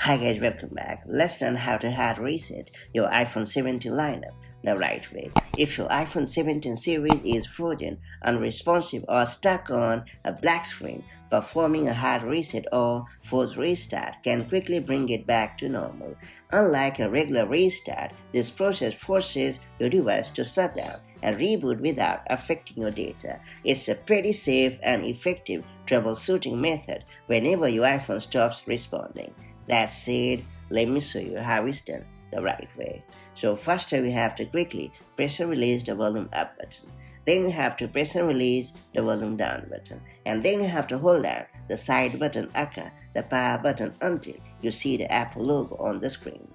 Hi guys, welcome back. Let's learn how to hard reset your iPhone 17 lineup the right way. If your iPhone 17 series is frozen, unresponsive, or stuck on a black screen, performing a hard reset or forced restart can quickly bring it back to normal. Unlike a regular restart, this process forces your device to shut down and reboot without affecting your data. It's a pretty safe and effective troubleshooting method whenever your iPhone stops responding. That said, let me show you how it's done the right way. So first we have to quickly press and release the volume up button. Then you have to press and release the volume down button. And then you have to hold down the side button aka the power button until you see the Apple logo on the screen.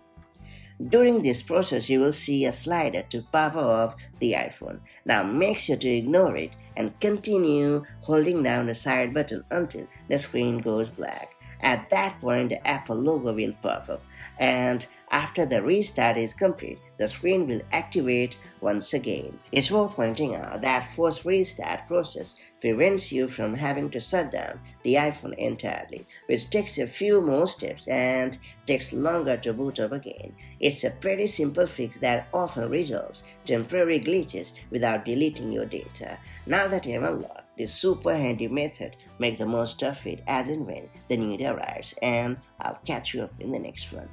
During this process, you will see a slider to power off the iPhone. Now make sure to ignore it and continue holding down the side button until the screen goes black. At that point, the Apple logo will pop up, and after the restart is complete, the screen will activate once again. It's worth pointing out that forced restart process prevents you from having to shut down the iPhone entirely, which takes a few more steps and takes longer to boot up again. It's a pretty simple fix that often resolves temporary glitches without deleting your data. Now that you have unlocked this super handy method, make the most of it as and when the need arrives, and I'll catch you up in the next one.